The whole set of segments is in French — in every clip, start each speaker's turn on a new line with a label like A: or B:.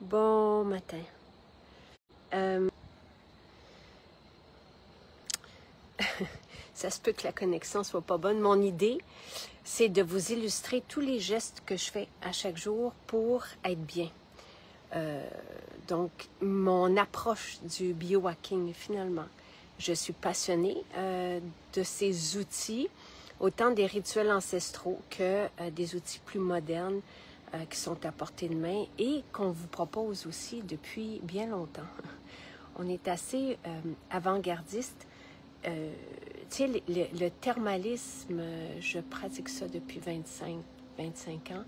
A: Bon matin. Ça se peut que la connexion soit pas bonne. Mon idée, c'est de vous illustrer tous les gestes que je fais à chaque jour pour être bien. Donc, mon approche du biohacking, finalement. Je suis passionnée de ces outils, autant des rituels ancestraux que des outils plus modernes qui sont à portée de main et qu'on vous propose aussi depuis bien longtemps. On est assez avant-gardiste. Tu sais, le thermalisme, je pratique ça depuis 25 ans.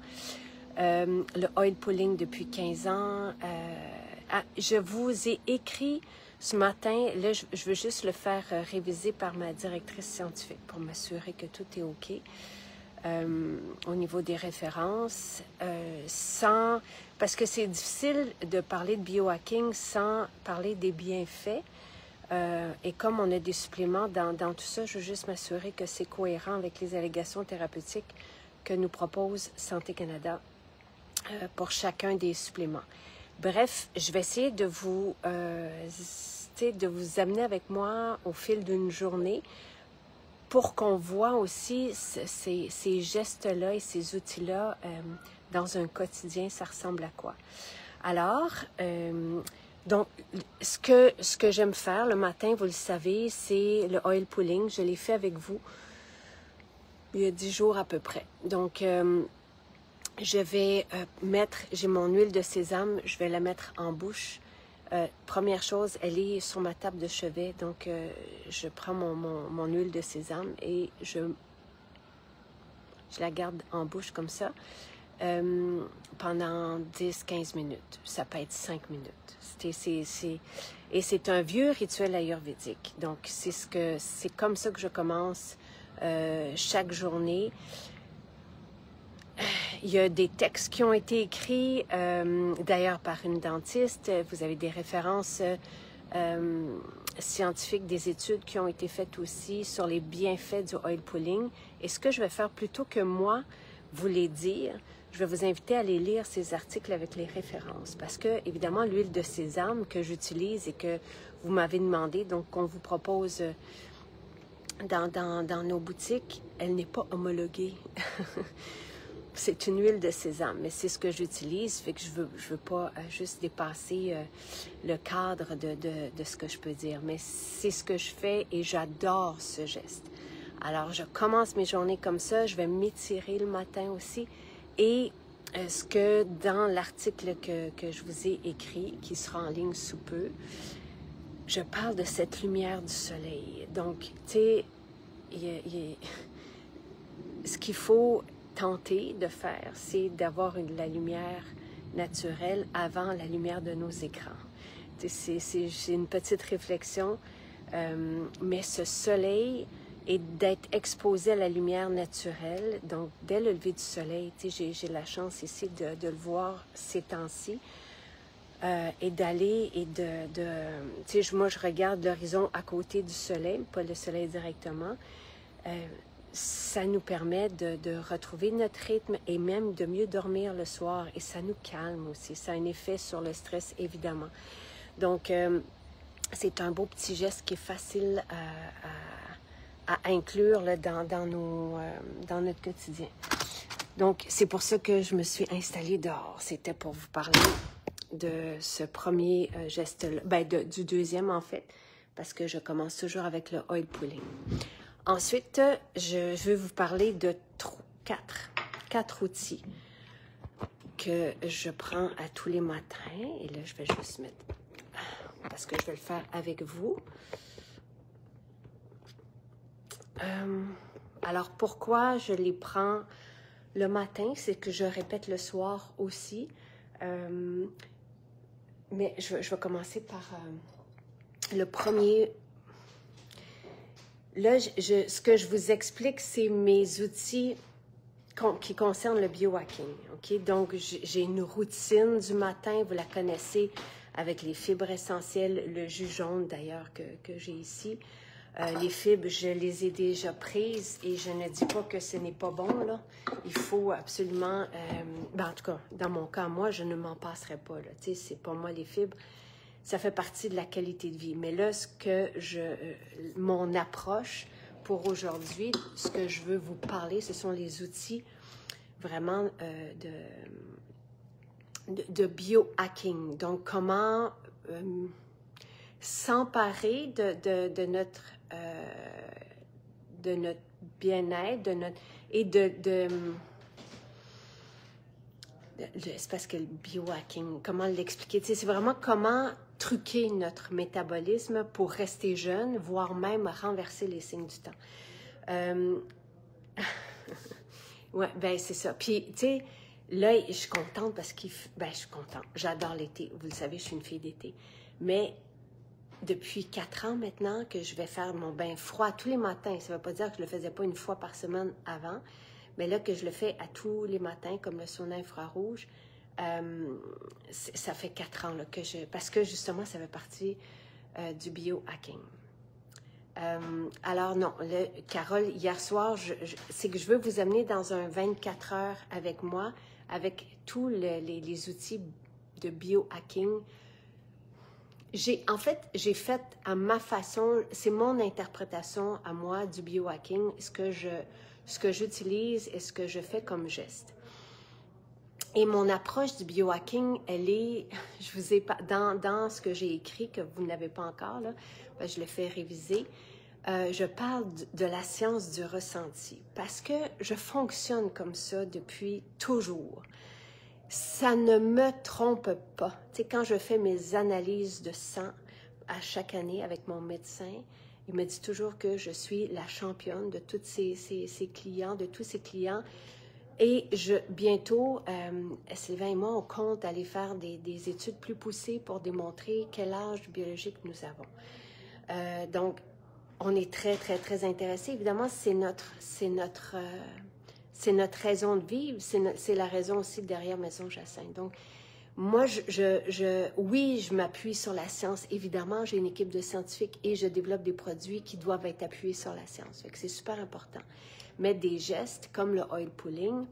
A: Le oil pulling depuis 15 ans. Je vous ai écrit ce matin, là, je veux juste le faire réviser par ma directrice scientifique pour m'assurer que tout est OK. Au niveau des références, parce que c'est difficile de parler de biohacking sans parler des bienfaits. Et comme on a des suppléments dans tout ça, je veux juste m'assurer que c'est cohérent avec les allégations thérapeutiques que nous propose Santé Canada pour chacun des suppléments. Bref, je vais essayer de vous amener avec moi au fil d'une journée pour qu'on voit aussi ces gestes-là et ces outils-là dans un quotidien, ça ressemble à quoi. Alors, donc, ce que j'aime faire le matin, vous le savez, c'est le oil pulling. Je l'ai fait avec vous il y a 10 jours à peu près. Donc, je vais j'ai mon huile de sésame, je vais la mettre en bouche. Première chose, elle est sur ma table de chevet, donc je prends mon huile de sésame et je la garde en bouche comme ça pendant 10-15 minutes. Ça peut être 5 minutes. Et c'est un vieux rituel ayurvédique. Donc, c'est comme ça que je commence chaque journée. Il y a des textes qui ont été écrits, d'ailleurs par une dentiste. Vous avez des références scientifiques, des études qui ont été faites aussi sur les bienfaits du oil pulling. Et ce que je vais faire, plutôt que moi vous les dire, je vais vous inviter à aller lire ces articles avec les références. Parce que, évidemment, l'huile de sésame que j'utilise et que vous m'avez demandé, donc qu'on vous propose dans nos boutiques, elle n'est pas homologuée. C'est une huile de sésame, mais c'est ce que j'utilise, fait que je veux pas juste dépasser le cadre de ce que je peux dire. Mais c'est ce que je fais et j'adore ce geste. Alors, je commence mes journées comme ça, je vais m'étirer le matin aussi. Et ce que dans l'article que je vous ai écrit, qui sera en ligne sous peu, je parle de cette lumière du soleil. Donc, tu sais, ce qu'il faut tenter de faire, c'est d'avoir la lumière naturelle avant la lumière de nos écrans. C'est une petite réflexion, mais ce soleil et d'être exposé à la lumière naturelle, donc dès le lever du soleil, j'ai la chance ici de le voir ces temps-ci, et d'aller et tu sais, moi je regarde l'horizon à côté du soleil, pas le soleil directement, ça nous permet de retrouver notre rythme et même de mieux dormir le soir. Et ça nous calme aussi. Ça a un effet sur le stress, évidemment. Donc, c'est un beau petit geste qui est facile à inclure là, dans notre quotidien. Donc, c'est pour ça que je me suis installée dehors. C'était pour vous parler de ce premier geste-là, du deuxième en fait, parce que je commence toujours avec le oil pulling. Ensuite, je vais vous parler de quatre outils que je prends à tous les matins. Et là, je vais juste mettre, parce que je vais le faire avec vous. Alors, pourquoi je les prends le matin? C'est que je répète le soir aussi. Mais je vais commencer par le premier. Là, ce que je vous explique, c'est mes outils qui concernent le biohacking. Okay? Donc, j'ai une routine du matin, vous la connaissez, avec les fibres essentielles, le jus jaune d'ailleurs que j'ai ici. Les fibres, je les ai déjà prises et je ne dis pas que ce n'est pas bon, là. Il faut absolument... ben, en tout cas, dans mon cas, moi, je ne m'en passerai pas, là. Tu sais, c'est pour moi, les fibres, ça fait partie de la qualité de vie. Mais là, mon approche pour aujourd'hui, ce que je veux vous parler, ce sont les outils vraiment de biohacking. Donc, comment s'emparer de notre bien-être, c'est parce que le biohacking, comment l'expliquer? Tu sais, c'est vraiment comment truquer notre métabolisme pour rester jeune, voire même renverser les signes du temps. Ouais, ben c'est ça. Puis, tu sais, là, je suis contente parce je suis contente. J'adore l'été. Vous le savez, je suis une fille d'été. Mais depuis 4 ans maintenant que je vais faire mon bain froid tous les matins. Ça ne veut pas dire que je ne le faisais pas une fois par semaine avant, mais là que je le fais à tous les matins, comme le sauna infrarouge, ça fait 4 ans là, parce que justement, ça fait partie du biohacking. Alors non, Carole, hier soir, c'est que je veux vous amener dans un 24 heures avec moi, avec tous les outils de biohacking. En fait, j'ai fait à ma façon, c'est mon interprétation à moi du biohacking, ce que j'utilise et ce que je fais comme geste. Et mon approche du biohacking, elle est, je vous ai pas, dans ce que j'ai écrit, que vous n'avez pas encore, là, ben, je le fais réviser, je parle de la science du ressenti, parce que je fonctionne comme ça depuis toujours. Ça ne me trompe pas. Tu sais, quand je fais mes analyses de sang à chaque année avec mon médecin, il me dit toujours que je suis la championne de tous ses clients, de tous ses clients. Et bientôt, Sylvain et moi, on compte aller faire des études plus poussées pour démontrer quel âge biologique nous avons. Donc, on est très, très, très intéressés. Évidemment, c'est notre raison de vivre, c'est la raison aussi derrière Maison Jacinthe. Donc, moi, oui, je m'appuie sur la science. Évidemment, j'ai une équipe de scientifiques et je développe des produits qui doivent être appuyés sur la science. Fait que c'est super important. Mais des gestes comme le oil pulling,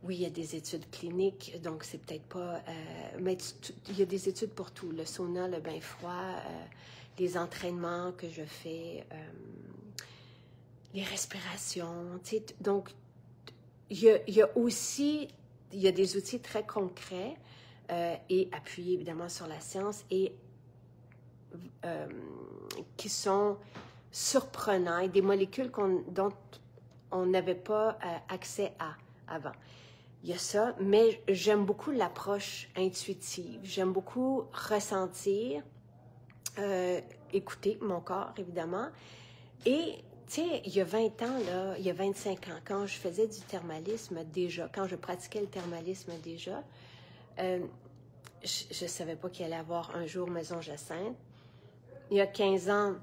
A: oui, il y a des études cliniques, donc c'est peut-être pas... mais il y a des études pour tout. Le sauna, le bain froid, les entraînements que je fais, les respirations, tu sais, donc... Il y a aussi, il y a des outils très concrets et appuyés évidemment sur la science et qui sont surprenants et des molécules dont on n'avait pas accès à avant. Il y a ça, mais j'aime beaucoup l'approche intuitive. J'aime beaucoup ressentir, écouter mon corps évidemment et tu sais, il y a 20 ans, là, il y a 25 ans, quand je faisais du thermalisme déjà, quand je pratiquais le thermalisme déjà, je ne savais pas qu'il allait avoir un jour Maison Jacinthe. Il y a 15 ans,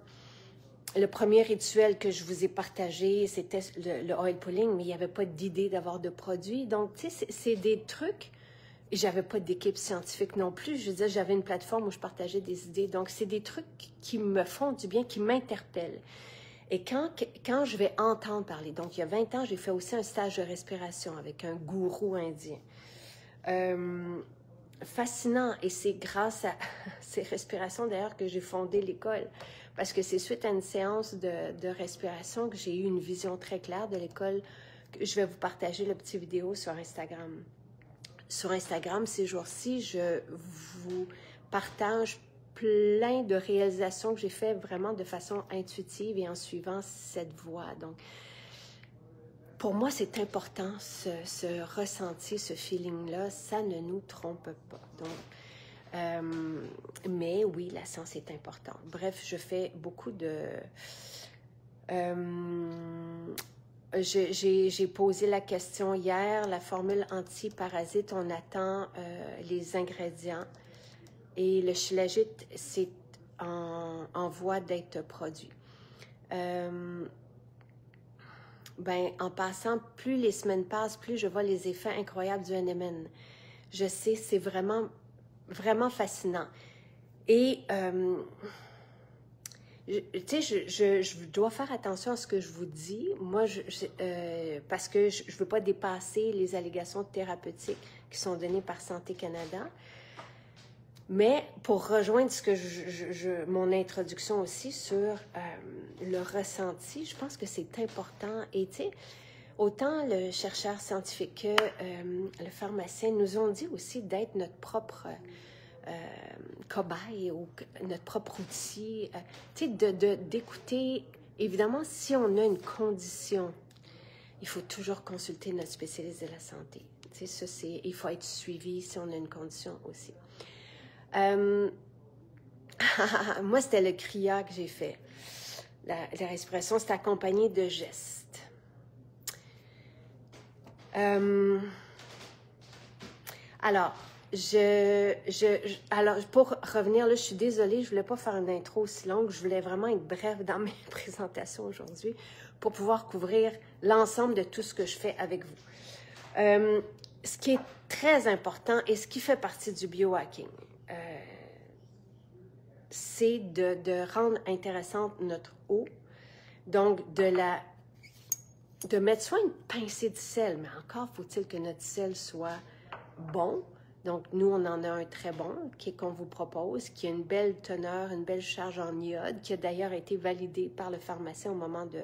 A: le premier rituel que je vous ai partagé, c'était le oil pulling, mais il n'y avait pas d'idée d'avoir de produits. Donc, tu sais, c'est des trucs. J'avais pas d'équipe scientifique non plus. Je veux dire, j'avais une plateforme où je partageais des idées. Donc, c'est des trucs qui me font du bien, qui m'interpellent. Et quand je vais entendre parler, donc il y a 20 ans, j'ai fait aussi un stage de respiration avec un gourou indien. Fascinant, et c'est grâce à ces respirations d'ailleurs que j'ai fondé l'école, parce que c'est suite à une séance de respiration que j'ai eu une vision très claire de l'école. Je vais vous partager la petite vidéo sur Instagram. Sur Instagram, ces jours-ci, je vous partage plein de réalisations que j'ai fait vraiment de façon intuitive et en suivant cette voie. Donc, pour moi, c'est important, ce ressenti, ce feeling-là, ça ne nous trompe pas. Donc, mais oui, la science est importante. Bref, je fais beaucoup de... j'ai posé la question hier, la formule anti-parasite, on attend les ingrédients. Et le shilajit, c'est en voie d'être produit. En passant, plus les semaines passent, plus je vois les effets incroyables du NMN. Je sais, c'est vraiment, vraiment fascinant. Et Tu sais, je dois faire attention à ce que je vous dis. Moi, parce que je ne veux pas dépasser les allégations thérapeutiques qui sont données par Santé Canada. Mais pour rejoindre ce que mon introduction aussi sur le ressenti, je pense que c'est important. Et tu sais, autant le chercheur scientifique que le pharmacien nous ont dit aussi d'être notre propre cobaye ou notre propre outil. Tu sais, d'écouter. Évidemment, si on a une condition, il faut toujours consulter notre spécialiste de la santé. Tu sais, ça, il faut être suivi si on a une condition aussi. Moi, c'était le CRIA que j'ai fait. La respiration, c'est accompagné de gestes. Alors, pour revenir, là, je suis désolée, je ne voulais pas faire une intro aussi longue. Je voulais vraiment être brève dans mes présentations aujourd'hui pour pouvoir couvrir l'ensemble de tout ce que je fais avec vous. Ce qui est très important et ce qui fait partie du biohacking, c'est de rendre intéressante notre eau, donc de mettre soit une pincée de sel, mais encore faut-il que notre sel soit bon. Donc, nous, on en a un très bon qu'on vous propose, qui a une belle teneur, une belle charge en iode, qui a d'ailleurs été validé par le pharmacien au moment de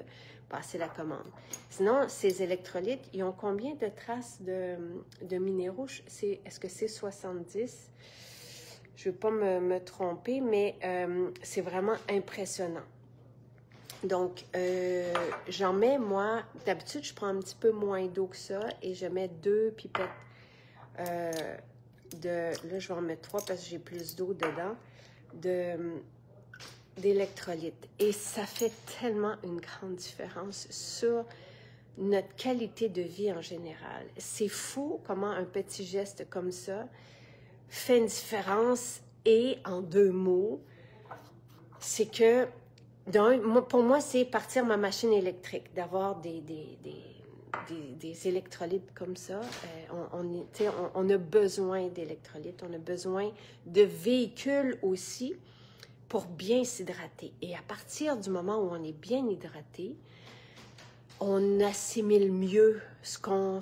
A: passer la commande. Sinon, ces électrolytes, ils ont combien de traces de minéraux? Est-ce que c'est 70? Je ne veux pas me tromper, mais c'est vraiment impressionnant. Donc, j'en mets, moi, d'habitude, je prends un petit peu moins d'eau que ça et je mets 2 pipettes là, je vais en mettre 3 parce que j'ai plus d'eau dedans, d'électrolytes. Et ça fait tellement une grande différence sur notre qualité de vie en général. C'est fou comment un petit geste comme ça fait une différence. Et en 2 mots, c'est que, pour moi, c'est partir ma machine électrique, d'avoir des électrolytes comme ça. On a besoin d'électrolytes, on a besoin de véhicules aussi pour bien s'hydrater. Et à partir du moment où on est bien hydraté, on assimile mieux ce qu'on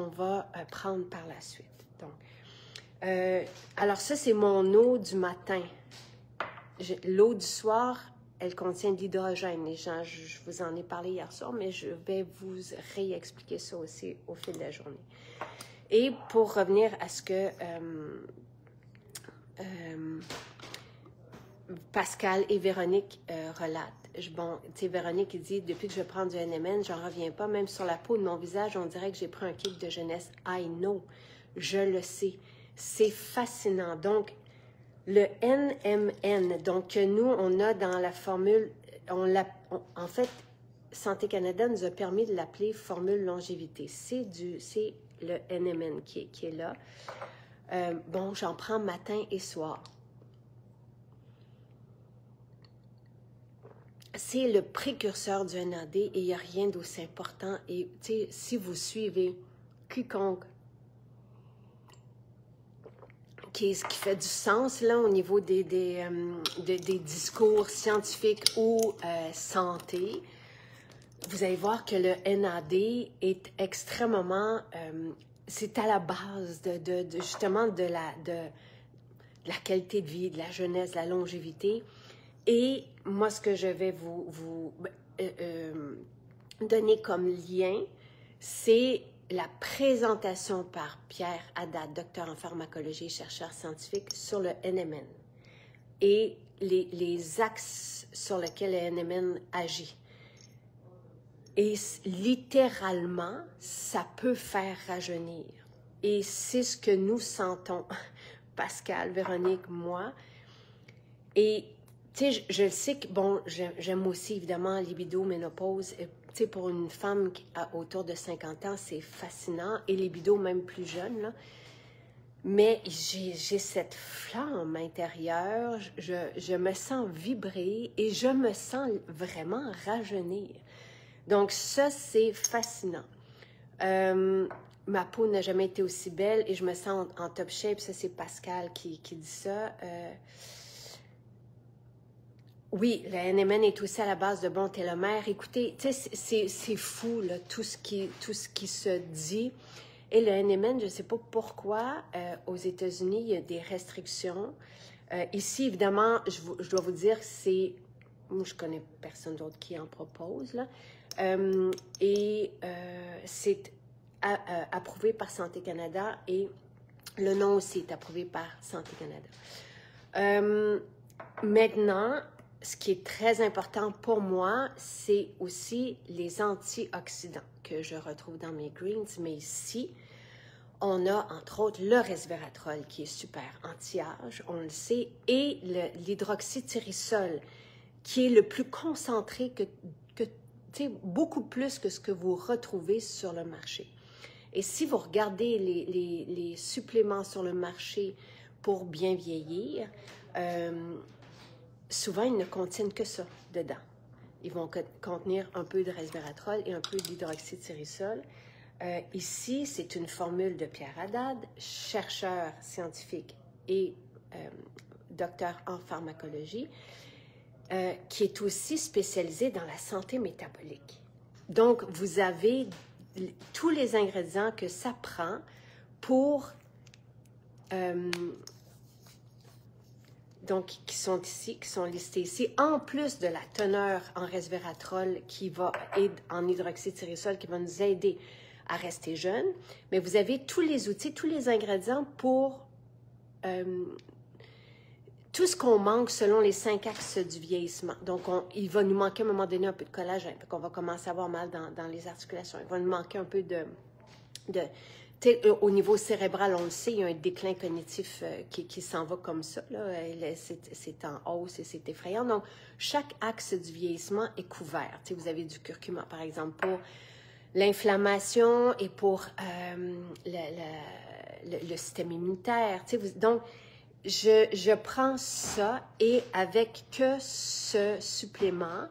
A: va prendre par la suite. Donc, alors ça, c'est mon eau du matin. L'eau du soir, elle contient de l'hydrogène. Je vous en ai parlé hier soir, mais je vais vous réexpliquer ça aussi au fil de la journée. Et pour revenir à ce que Pascal et Véronique relatent. Bon, tu sais, Véronique, il dit, depuis que je prends du NMN, j'en reviens pas. Même sur la peau de mon visage, on dirait que j'ai pris un kick de jeunesse. I know. Je le sais. C'est fascinant. Donc, le NMN, donc que nous, on a dans la formule, en fait, Santé Canada nous a permis de l'appeler formule longévité. C'est le NMN qui est là. Bon, j'en prends matin et soir. C'est le précurseur du NAD et il n'y a rien d'aussi important. Et tu sais, si vous suivez quiconque qui fait du sens là, au niveau des discours scientifiques ou santé, vous allez voir que le NAD est extrêmement... c'est à la base justement de la qualité de vie, de la jeunesse, de la longévité. Et moi, ce que je vais vous donner comme lien, c'est la présentation par Pierre Haddad, docteur en pharmacologie et chercheur scientifique, sur le NMN et les axes sur lesquels le NMN agit. Et littéralement, ça peut faire rajeunir. Et c'est ce que nous sentons, Pascal, Véronique, moi. Et tu sais, je le sais que, bon, j'aime aussi évidemment libido, ménopause. Tu sais, pour une femme autour de 50 ans, c'est fascinant. Et libido, même plus jeune, là. Mais j'ai cette flamme intérieure, je me sens vibrer et je me sens vraiment rajeunir. Donc ça, c'est fascinant. Ma peau n'a jamais été aussi belle et je me sens en top shape. Ça, c'est Pascal qui dit ça. Oui, le NMN est aussi à la base de bons télomères. Écoutez, c'est fou, là, tout ce qui se dit. Et le NMN, je ne sais pas pourquoi, aux États-Unis, il y a des restrictions. Ici, évidemment, je dois vous dire que c'est... Moi, je connais personne d'autre qui en propose, là. C'est approuvé par Santé Canada et le nom aussi est approuvé par Santé Canada. Maintenant, ce qui est très important pour moi, c'est aussi les antioxydants que je retrouve dans mes greens. Mais ici, on a entre autres le resveratrol qui est super anti-âge, on le sait, et l'hydroxytyrosol qui est le plus concentré que beaucoup plus que ce que vous retrouvez sur le marché. Et si vous regardez les suppléments sur le marché pour bien vieillir, souvent, ils ne contiennent que ça dedans. Ils vont contenir un peu de resveratrol et un peu d'hydroxytyrosol. Ici, c'est une formule de Pierre Haddad, chercheur scientifique et docteur en pharmacologie, qui est aussi spécialisé dans la santé métabolique. Donc, vous avez tous les ingrédients que ça prend pour... donc, qui sont ici, qui sont listés ici, en plus de la teneur en resveratrol et en hydroxytyrosol qui va nous aider à rester jeunes. Mais vous avez tous les outils, tous les ingrédients pour tout ce qu'on manque selon les 5 axes du vieillissement. Donc, il va nous manquer à un moment donné un peu de collagène, donc on va commencer à avoir mal dans les articulations. Il va nous manquer un peu au niveau cérébral, on le sait, il y a un déclin cognitif qui s'en va comme ça. C'est en hausse et c'est effrayant. Donc, chaque axe du vieillissement est couvert. Vous avez du curcuma, par exemple, pour l'inflammation et pour le système immunitaire. Donc, je prends ça et avec que ce supplément,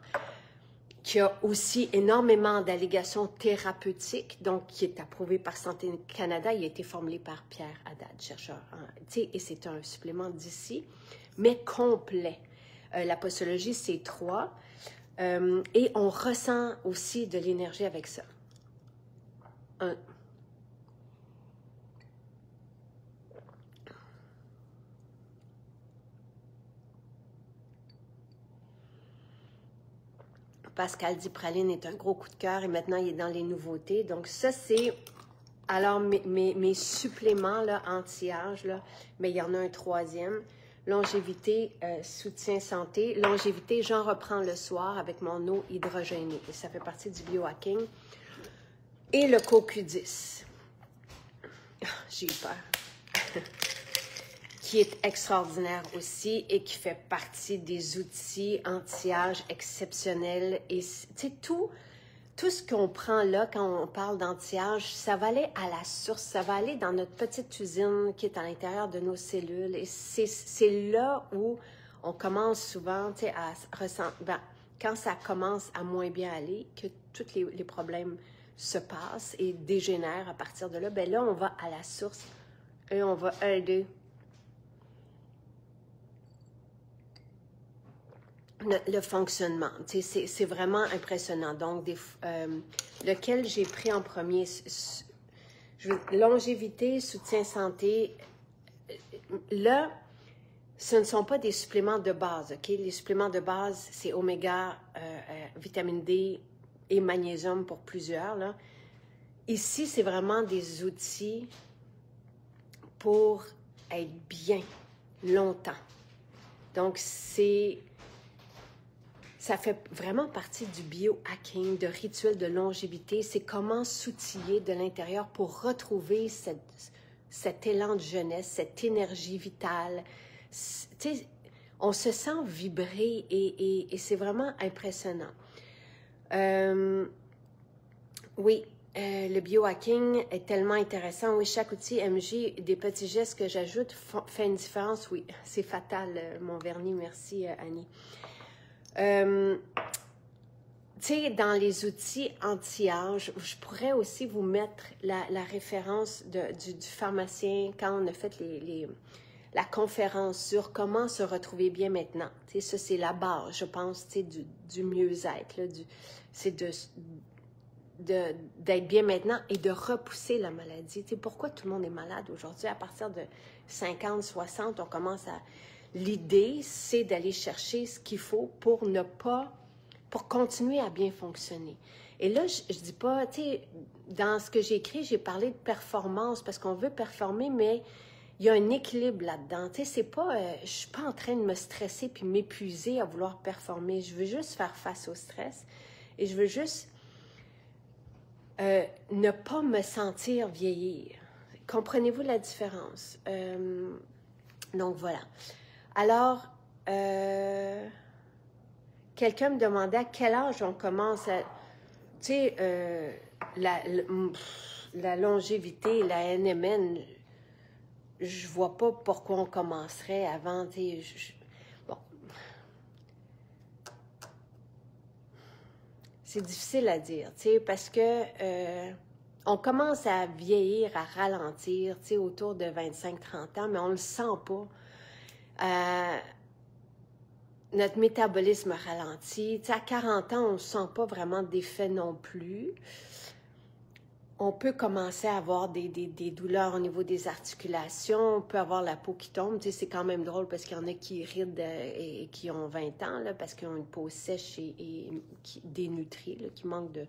A: qui a aussi énormément d'allégations thérapeutiques, donc qui est approuvé par Santé Canada. Il a été formulé par Pierre Haddad, chercheur, et c'est un supplément d'ici, mais complet. La posologie, c'est 3, et on ressent aussi de l'énergie avec ça. Pascal dit praline est un gros coup de cœur et maintenant il est dans les nouveautés. Donc ça, c'est alors mes suppléments là, anti-âge, mais il y en a un troisième. Longévité, soutien santé. Longévité, j'en reprends le soir avec mon eau hydrogénée. Et ça fait partie du biohacking. Et le CoQ10. J'ai eu peur. Qui est extraordinaire aussi et qui fait partie des outils anti-âge exceptionnels. Et tu sais, tout ce qu'on prend là, quand on parle d'anti-âge, ça va aller à la source, ça va aller dans notre petite usine qui est à l'intérieur de nos cellules. Et c'est là où on commence souvent, tu sais, à ressentir, quand ça commence à moins bien aller, que tous les problèmes se passent et dégénèrent à partir de là, bien là, on va à la source et on va aider le fonctionnement. C'est vraiment impressionnant. Donc, lequel j'ai pris en premier? Longévité, soutien santé. Là, ce ne sont pas des suppléments de base. OK? Les suppléments de base, c'est oméga, vitamine D et magnésium pour plusieurs. Là. Ici, c'est vraiment des outils pour être bien longtemps. Donc, ça fait vraiment partie du biohacking, de rituel de longévité. C'est comment s'outiller de l'intérieur pour retrouver cet élan de jeunesse, cette énergie vitale. On se sent vibrer et c'est vraiment impressionnant. Oui, le biohacking est tellement intéressant. Oui, chaque outil MJ, des petits gestes que j'ajoute fait une différence. Oui, c'est fatal, mon vernis. Merci, Annie. Tu sais, dans les outils anti-âge, je pourrais aussi vous mettre la référence du pharmacien quand on a fait la conférence sur comment se retrouver bien maintenant. Tu sais, ça, c'est la base, je pense, tu sais, du mieux-être. C'est d'être bien maintenant et de repousser la maladie. Tu sais, pourquoi tout le monde est malade aujourd'hui? À partir de 50, 60, on commence à... L'idée, c'est d'aller chercher ce qu'il faut pour ne pas... pour continuer à bien fonctionner. Et là, je dis pas, tu sais, dans ce que j'ai écrit, j'ai parlé de performance parce qu'on veut performer, mais il y a un équilibre là-dedans. Tu sais, c'est pas, je suis pas en train de me stresser puis m'épuiser à vouloir performer. Je veux juste faire face au stress et je veux juste ne pas me sentir vieillir. Comprenez-vous la différence? Donc, voilà. Alors, quelqu'un me demandait à quel âge on commence à... Tu sais, la longévité, la NMN, je vois pas pourquoi on commencerait avant, tu sais, bon. C'est difficile à dire, tu sais, parce que on commence à vieillir, à ralentir, tu sais, autour de 25-30 ans, mais on le sent pas. Notre métabolisme ralentit. Tu sais, à 40 ans, on ne sent pas vraiment d'effet non plus. On peut commencer à avoir des douleurs au niveau des articulations. On peut avoir la peau qui tombe. Tu sais, c'est quand même drôle parce qu'il y en a qui rident et qui ont 20 ans, là, parce qu'ils ont une peau sèche et dénutrie, là, qui manque de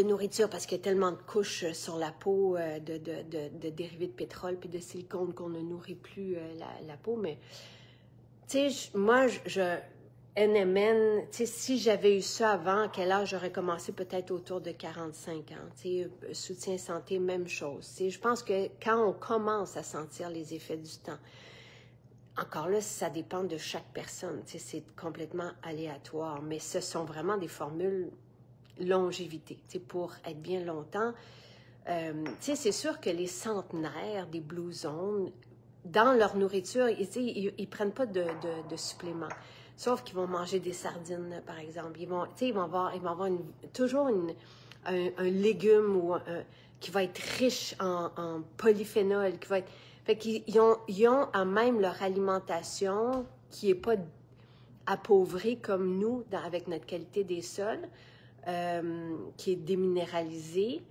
A: nourriture parce qu'il y a tellement de couches sur la peau de dérivés de pétrole puis de silicone qu'on ne nourrit plus la peau. Mais tu sais, moi, NMN, tu sais, si j'avais eu ça avant, à quel âge j'aurais commencé? Peut-être autour de 45 ans. Tu sais, soutien santé, même chose. Tu sais, je pense que quand on commence à sentir les effets du temps, encore là, ça dépend de chaque personne. Tu sais, c'est complètement aléatoire, mais ce sont vraiment des formules longévité, tu sais, pour être bien longtemps. Tu sais, c'est sûr que les centenaires des Blue Zones, dans leur nourriture, ils prennent pas de suppléments. Sauf qu'ils vont manger des sardines, par exemple. Ils vont avoir toujours un légume qui va être riche en polyphénol, qui va être... Fait qu'ils ont à même leur alimentation qui n'est pas appauvrie comme nous, avec notre qualité des sols, qui est déminéralisée.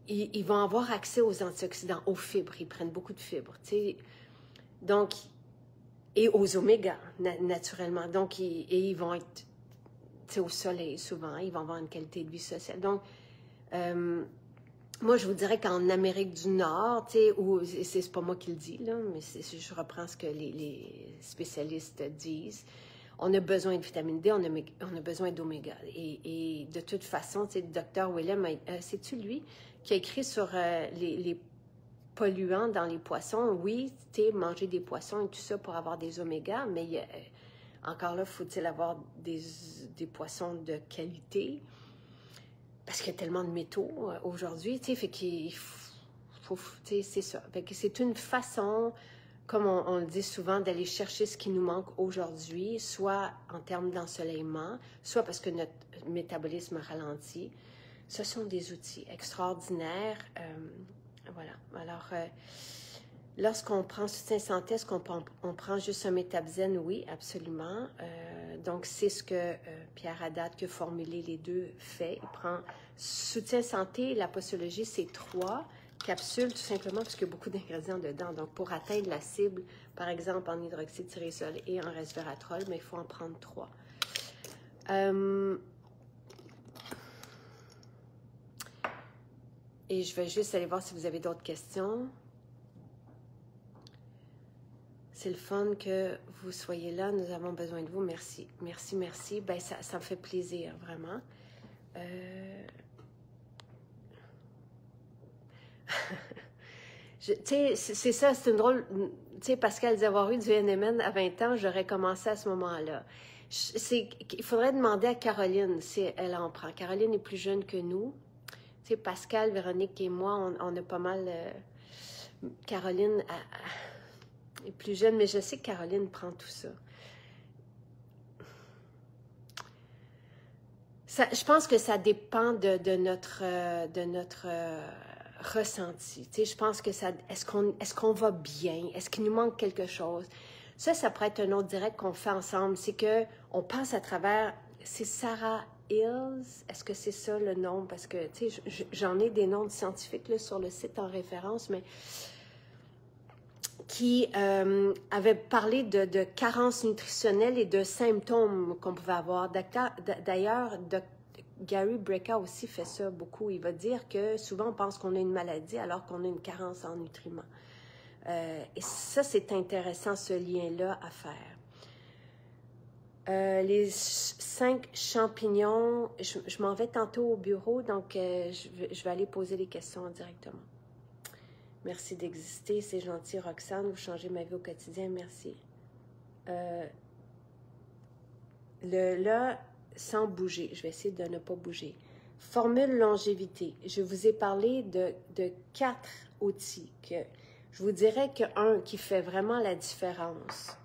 A: Ils vont avoir accès aux antioxydants, aux fibres. Ils prennent beaucoup de fibres, tu sais. Donc, et aux oméga, naturellement. Donc, ils vont être, tu sais, au soleil souvent. Ils vont avoir une qualité de vie sociale. Donc, moi, je vous dirais qu'en Amérique du Nord, tu sais, où c'est pas moi qui le dis, là, mais je reprends ce que les spécialistes disent. On a besoin de vitamine D, on a besoin d'oméga. Et de toute façon, tu sais, le docteur Willem, c'est-tu lui qui a écrit sur les polluants dans les poissons? Oui, tu sais, manger des poissons et tout ça pour avoir des oméga, mais encore là, faut-il avoir des poissons de qualité? Parce qu'il y a tellement de métaux aujourd'hui, tu sais, fait qu'il faut tu sais, c'est ça. Fait que c'est une façon, comme on le dit souvent, d'aller chercher ce qui nous manque aujourd'hui, soit en termes d'ensoleillement, soit parce que notre métabolisme ralentit. Ce sont des outils extraordinaires. Voilà. Alors, lorsqu'on prend soutien santé, est-ce qu'on prend juste un métabzen? Oui, absolument. Donc, c'est ce que Pierre Haddad, qui a formulé les deux, fait. Il prend soutien santé, la posologie, c'est 3 capsules, tout simplement, parce qu'il y a beaucoup d'ingrédients dedans. Donc, pour atteindre la cible, par exemple, en hydroxytyrésol et en resveratrol, mais il faut en prendre 3. Et je vais juste aller voir si vous avez d'autres questions. C'est le fun que vous soyez là. Nous avons besoin de vous. Merci. Merci, merci. Ben, ça me fait plaisir, vraiment. Tu sais, c'est ça, c'est une drôle... Tu sais, Pascal, d'avoir eu du NMN à 20 ans, j'aurais commencé à ce moment-là. Il faudrait demander à Caroline si elle en prend. Caroline est plus jeune que nous. Tu sais, Pascal, Véronique et moi, on a pas mal... Caroline est plus jeune, mais je sais que Caroline prend tout ça. Je pense que ça dépend de notre ressenti. Tu sais, je pense que ça... Est-ce qu'on va bien? Est-ce qu'il nous manque quelque chose? Ça pourrait être un autre direct qu'on fait ensemble. C'est qu'on passe à travers... C'est Sarah Hills? Est-ce que c'est ça le nom? Parce que, tu sais, j'en ai des noms de scientifiques là, sur le site en référence, mais qui avait parlé de carences nutritionnelles et de symptômes qu'on pouvait avoir. D'ailleurs, Gary Brecka aussi fait ça beaucoup. Il va dire que souvent, on pense qu'on a une maladie alors qu'on a une carence en nutriments. Et ça, c'est intéressant, ce lien-là à faire. Les 5 champignons, je m'en vais tantôt au bureau, donc je vais aller poser les questions directement. Merci d'exister, c'est gentil, Roxane, vous changez ma vie au quotidien, merci. Là, sans bouger, je vais essayer de ne pas bouger. Formule longévité, je vous ai parlé de 4 outils que je vous dirais qu'un qui fait vraiment la différence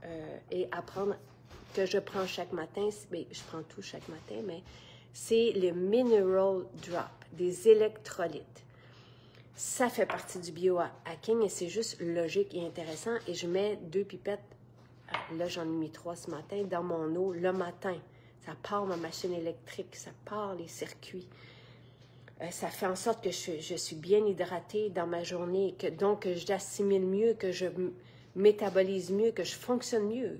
A: et apprendre que je prends chaque matin, bien, je prends tout chaque matin, mais c'est le Mineral Drop, des électrolytes. Ça fait partie du biohacking et c'est juste logique et intéressant. Et je mets 2 pipettes, là j'en ai mis 3 ce matin, dans mon eau le matin. Ça part ma machine électrique, ça part les circuits. Ça fait en sorte que je suis bien hydratée dans ma journée, donc que j'assimile mieux, que je métabolise mieux, que je fonctionne mieux.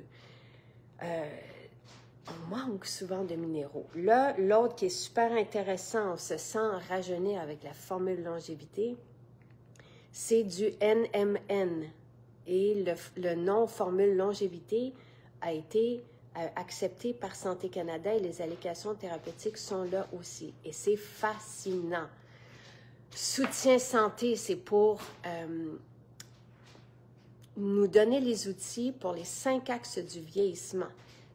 A: On manque souvent de minéraux. Là, l'autre qui est super intéressant, on se sent rajeunir avec la formule longévité, c'est du NMN. Et le nom formule longévité a été accepté par Santé Canada et les allocations thérapeutiques sont là aussi. Et c'est fascinant. Soutien santé, c'est pour nous donner les outils pour les 5 axes du vieillissement.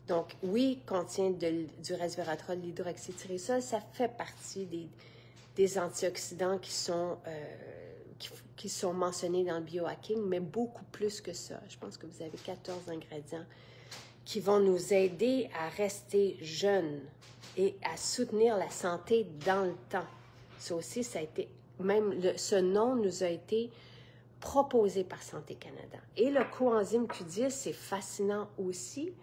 A: Donc, oui, contient du resveratrol, de l'hydroxytyrosol, ça fait partie des antioxydants qui sont mentionnés dans le biohacking, mais beaucoup plus que ça. Je pense que vous avez 14 ingrédients qui vont nous aider à rester jeunes et à soutenir la santé dans le temps. Ça aussi, ça a été, même ce nom nous a été proposé par Santé Canada. Et le coenzyme Q10, c'est fascinant aussi.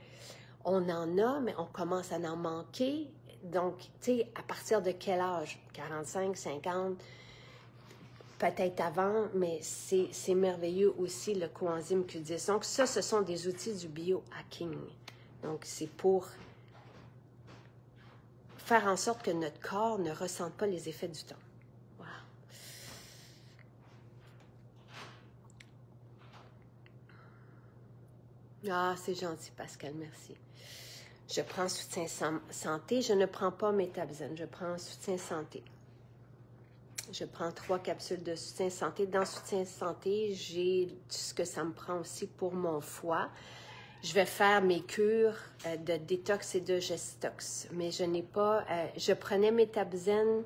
A: On en a, mais on commence à en manquer. Donc, tu sais, à partir de quel âge? 45, 50, peut-être avant, mais c'est merveilleux aussi, le coenzyme Q10. Donc, ça, ce sont des outils du biohacking. Donc, c'est pour faire en sorte que notre corps ne ressente pas les effets du temps. Wow. Ah, c'est gentil, Pascal, merci. Je prends soutien santé, je ne prends pas Métabzen, je prends soutien santé. Je prends 3 capsules de soutien santé. Dans soutien santé, j'ai ce que ça me prend aussi pour mon foie. Je vais faire mes cures de détox et de gestox, mais je n'ai pas... je prenais Métabzen,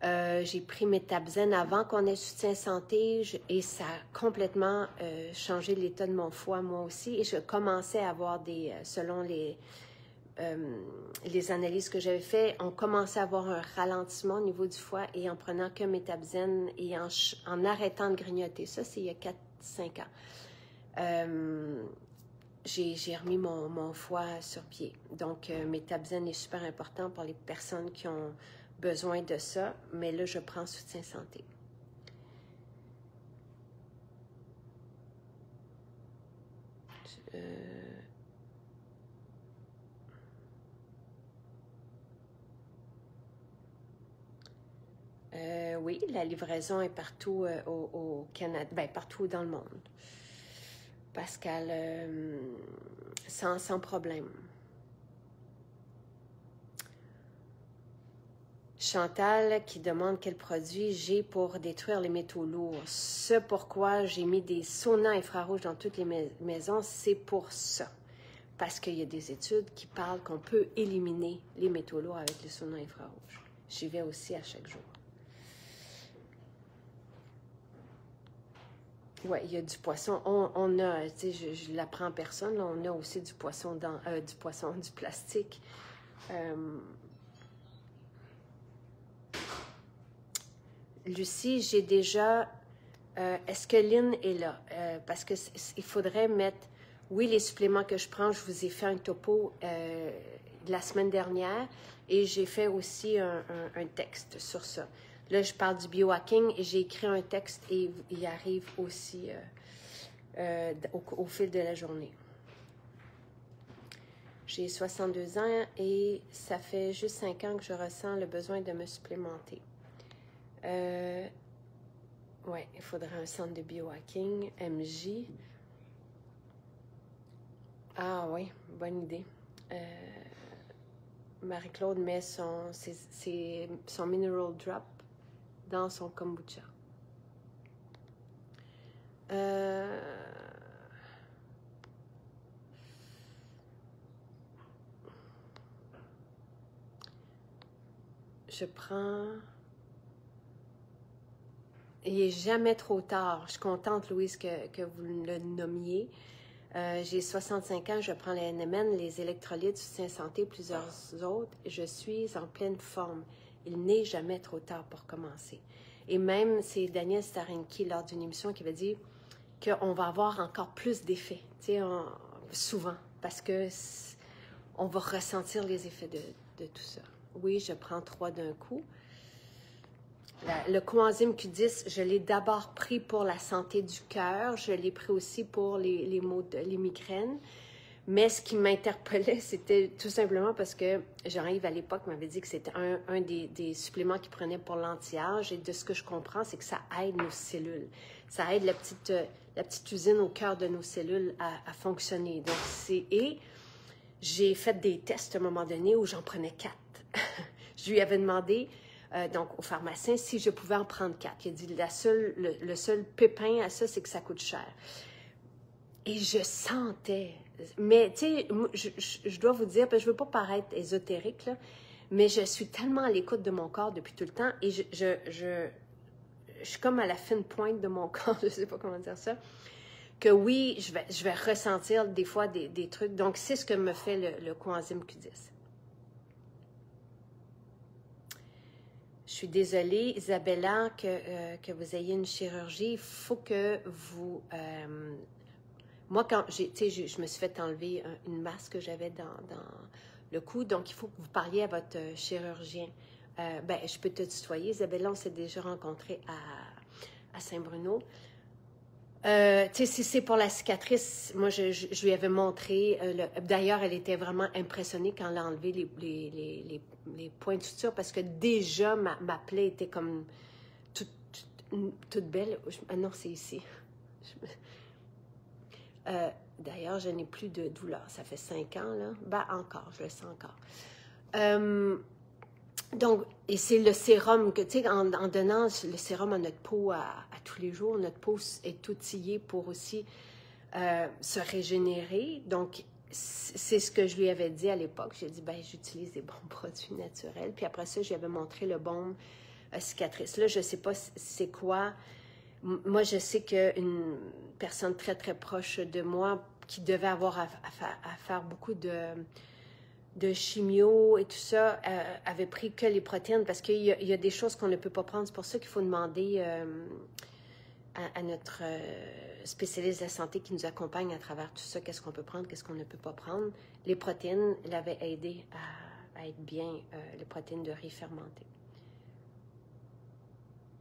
A: j'ai pris Métabzen avant qu'on ait soutien santé et ça a complètement changé l'état de mon foie, moi aussi. Et je commençais à avoir selon les analyses que j'avais faites, on commençait à avoir un ralentissement au niveau du foie et en prenant que Métabzen et en arrêtant de grignoter. Ça, c'est il y a 4-5 ans. J'ai remis mon foie sur pied. Donc, Métabzen est super important pour les personnes qui ont besoin de ça, mais là, je prends soutien santé. Oui, la livraison est partout au Canada, ben, partout dans le monde. Pascal, sans problème. Chantal qui demande quel produit j'ai pour détruire les métaux lourds. Ce pourquoi j'ai mis des saunas infrarouges dans toutes les maisons, c'est pour ça. Parce qu'il y a des études qui parlent qu'on peut éliminer les métaux lourds avec les saunas infrarouges. J'y vais aussi à chaque jour. Oui, il y a du poisson. On a, tu sais, je l'apprends en personne, là, on a aussi du poisson, du plastique. Lucie, j'ai déjà... est-ce que Lynn est là? Parce que il faudrait mettre... Oui, les suppléments que je prends, je vous ai fait un topo la semaine dernière et j'ai fait aussi un texte sur ça. Là, je parle du biohacking et j'ai écrit un texte et il arrive aussi au fil de la journée. J'ai 62 ans et ça fait juste 5 ans que je ressens le besoin de me supplémenter. Oui, il faudrait un centre de biohacking, MJ. Ah oui, bonne idée. Marie-Claude met son mineral drop dans son kombucha. Je prends... Il n'est jamais trop tard. Je suis contente, Louise, que vous le nommiez. J'ai 65 ans, je prends les NMN, les électrolytes, soutien santé, plusieurs autres. Je suis en pleine forme. Il n'est jamais trop tard pour commencer. Et même, c'est Daniel Starenki, lors d'une émission, qui avait dit qu'on va avoir encore plus d'effets, souvent, parce que on va ressentir les effets de tout ça. Oui, je prends 3 d'un coup. Le coenzyme Q10, je l'ai d'abord pris pour la santé du cœur. Je l'ai pris aussi pour les maux les migraines. Mais ce qui m'interpellait, c'était tout simplement parce que Jean-Yves, à l'époque, m'avait dit que c'était un des suppléments qu'il prenait pour l'anti-âge. Et de ce que je comprends, c'est que ça aide nos cellules. Ça aide la petite usine au cœur de nos cellules à fonctionner. Donc, et j'ai fait des tests à un moment donné où j'en prenais 4. Je lui avais demandé... donc, au pharmacien, si je pouvais en prendre 4. Il a dit, le seul pépin à ça, c'est que ça coûte cher. Et je sentais, mais tu sais, je dois vous dire, parce que je ne veux pas paraître ésotérique, là, mais je suis tellement à l'écoute de mon corps depuis tout le temps et je suis comme à la fine pointe de mon corps, je ne sais pas comment dire ça, que oui, je vais ressentir des fois des trucs. Donc, c'est ce que me fait le coenzyme Q10. Je suis désolée, Isabella, que vous ayez une chirurgie. Il faut que vous... moi, quand je me suis fait enlever une masse que j'avais dans le cou, donc il faut que vous parliez à votre chirurgien. Je peux te tutoyer. Isabella, on s'est déjà rencontrés à Saint-Bruno. Si c'est pour la cicatrice, moi, je lui avais montré... D'ailleurs, elle était vraiment impressionnée quand elle a enlevé les points de suture parce que déjà, ma plaie était comme toute belle. Non, c'est ici. D'ailleurs, je n'ai plus de douleur. Ça fait 5 ans, là. Encore, je le sens encore. Donc, et c'est le sérum que, tu sais, en donnant le sérum à notre peau à tous les jours, notre peau est outillée pour aussi se régénérer. Donc, c'est ce que je lui avais dit à l'époque. J'ai dit, j'utilise des bons produits naturels. Puis après ça, j'avais montré le baume cicatrice. Là, je ne sais pas c'est quoi. Moi, je sais qu'une personne très, très proche de moi qui devait avoir à faire beaucoup de chimio et tout ça, avait pris que les protéines parce qu'il y a des choses qu'on ne peut pas prendre. C'est pour ça qu'il faut demander à notre spécialiste de la santé qui nous accompagne à travers tout ça, qu'est-ce qu'on peut prendre, qu'est-ce qu'on ne peut pas prendre. Les protéines l'avaient aidé à être bien, les protéines de riz fermenté.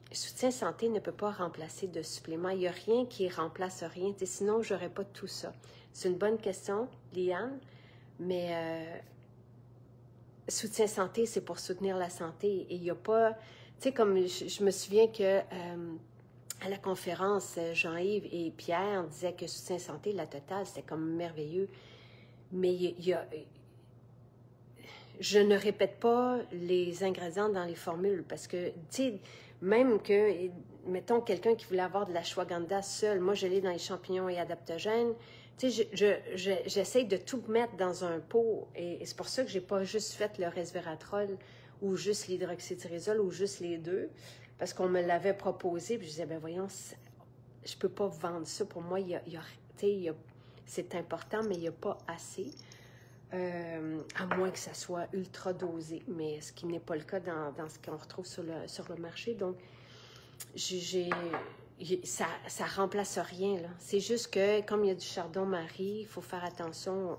A: Le soutien santé ne peut pas remplacer de supplément. Il n'y a rien qui remplace rien. Sinon, je n'aurais pas tout ça. C'est une bonne question, Liane, mais soutien santé, c'est pour soutenir la santé. Et il n'y a pas... Tu sais, comme je me souviens que à la conférence, Jean-Yves et Pierre disaient que soutien santé, la totale, c'était comme merveilleux. Mais je ne répète pas les ingrédients dans les formules parce que, tu sais, même que, mettons, quelqu'un qui voulait avoir de l'ashwagandha seul, moi, je l'ai dans les champignons et adaptogènes. Tu sais, j'essaie de tout mettre dans un pot et c'est pour ça que je n'ai pas juste fait le resveratrol ou juste l'hydroxytyrosol ou juste les deux parce qu'on me l'avait proposé puis je disais, voyons, je ne peux pas vendre ça. Pour moi, c'est important, mais il n'y a pas assez. À moins que ça soit ultra dosé, mais ce qui n'est pas le cas dans ce qu'on retrouve sur le marché. Donc, ça remplace rien, là. C'est juste que, comme il y a du chardon-marie, il faut faire attention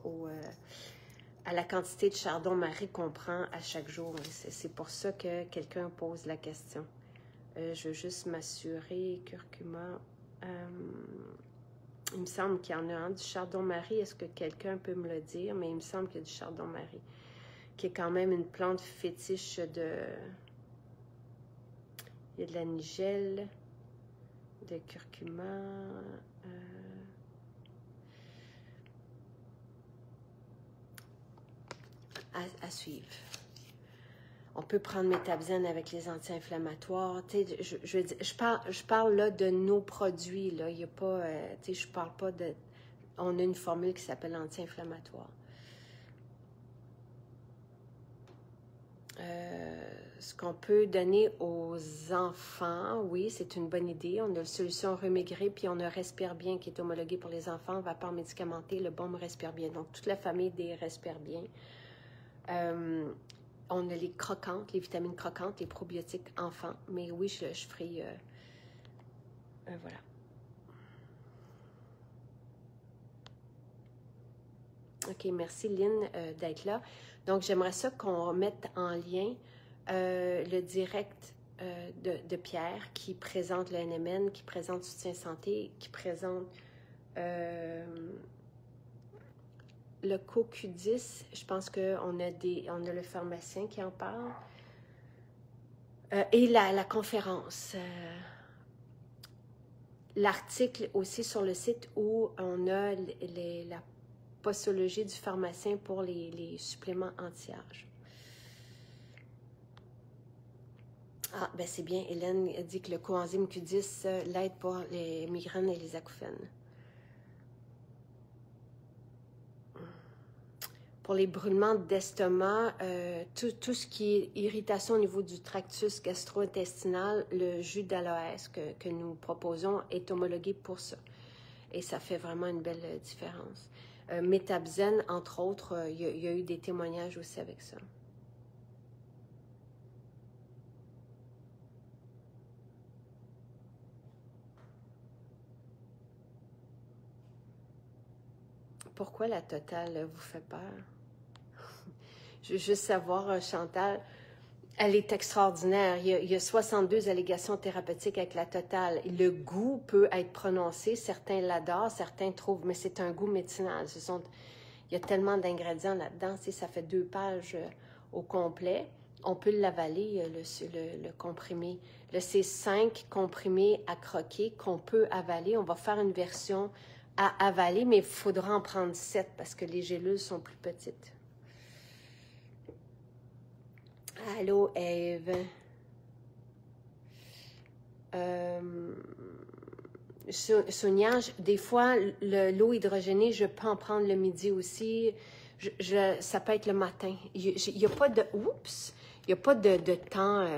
A: à la quantité de chardon-marie qu'on prend à chaque jour. C'est pour ça que quelqu'un pose la question. Je veux juste m'assurer, curcuma. Il me semble qu'il y en a un du chardon-marie. Est-ce que quelqu'un peut me le dire? Mais il me semble qu'il y a du chardon-marie, qui est quand même une plante fétiche de... Il y a de la nigelle, de curcuma. À suivre. On peut prendre Métabzen avec les anti-inflammatoires. Je parle là de nos produits. Là. Il y a pas, je parle pas de... On a une formule qui s'appelle anti-inflammatoire. Ce qu'on peut donner aux enfants, oui, c'est une bonne idée. On a la solution Remaigrer, puis on a Respire Bien qui est homologué pour les enfants, vapeur médicamentée, le baume Respire Bien. Donc, toute la famille des Respire Bien. On a les croquantes, les vitamines croquantes, les probiotiques enfants. Mais oui, je ferai... voilà. OK, merci Lynn d'être là. Donc, j'aimerais ça qu'on mette en lien le direct de Pierre qui présente le NMN, qui présente Soutien Santé, qui présente le CoQ10. Je pense qu'on a le pharmacien qui en parle. Et la conférence. L'article aussi sur le site où on a la posologie du pharmacien pour les suppléments anti-âge. Ah, ben c'est bien. Hélène dit que le coenzyme Q10 l'aide pour les migraines et les acouphènes. Pour les brûlements d'estomac, tout ce qui est irritation au niveau du tractus gastro-intestinal, le jus d'aloès que nous proposons est homologué pour ça. Et ça fait vraiment une belle différence. Métabzen, entre autres, il y a eu des témoignages aussi avec ça. Pourquoi la totale vous fait peur? Je veux juste savoir, Chantal, elle est extraordinaire. Il y a 62 allégations thérapeutiques avec la totale. Le goût peut être prononcé. Certains l'adorent, certains trouvent, mais c'est un goût médicinal. Il y a tellement d'ingrédients là-dedans. Ça fait 2 pages au complet. On peut l'avaler, le comprimé. Là, c'est 5 comprimés à croquer qu'on peut avaler. On va faire une version à avaler, mais il faudra en prendre 7 parce que les gélules sont plus petites. Allô, Eve. Sonia, des fois, l'eau hydrogénée, je peux en prendre le midi aussi. Ça peut être le matin. Il n'y a pas de... Oups! Il n'y a pas de temps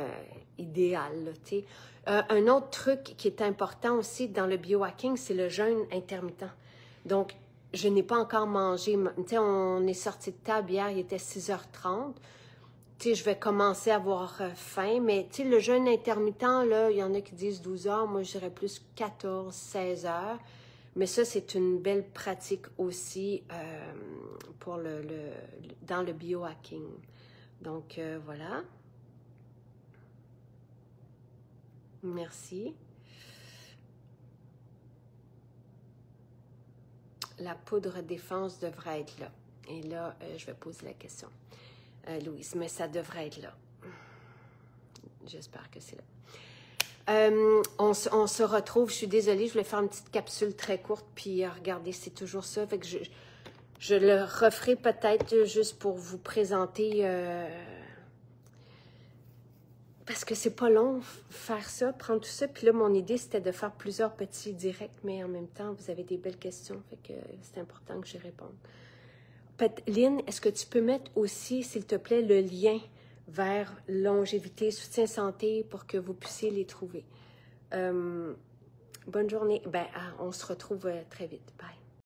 A: idéal. Un autre truc qui est important aussi dans le biohacking, c'est le jeûne intermittent. Donc, je n'ai pas encore mangé. On est sorti de table hier, il était 6h30. Je vais commencer à avoir faim, mais le jeûne intermittent, là, il y en a qui disent 12 heures, moi je dirais plus 14, 16 heures. Mais ça, c'est une belle pratique aussi pour dans le biohacking. Donc, voilà. Merci. La poudre défense devrait être là. Et là, je vais poser la question. Louise, mais ça devrait être là. J'espère que c'est là. On se retrouve, je suis désolée, je voulais faire une petite capsule très courte, puis regardez, c'est toujours ça. Fait que je le referai peut-être juste pour vous présenter, parce que c'est pas long faire ça, prendre tout ça. Puis là, mon idée, c'était de faire plusieurs petits directs, mais en même temps, vous avez des belles questions, fait que c'est important que j'y réponde. Lynn, est-ce que tu peux mettre aussi, s'il te plaît, le lien vers longévité, soutien santé pour que vous puissiez les trouver? Bonne journée. On se retrouve très vite. Bye.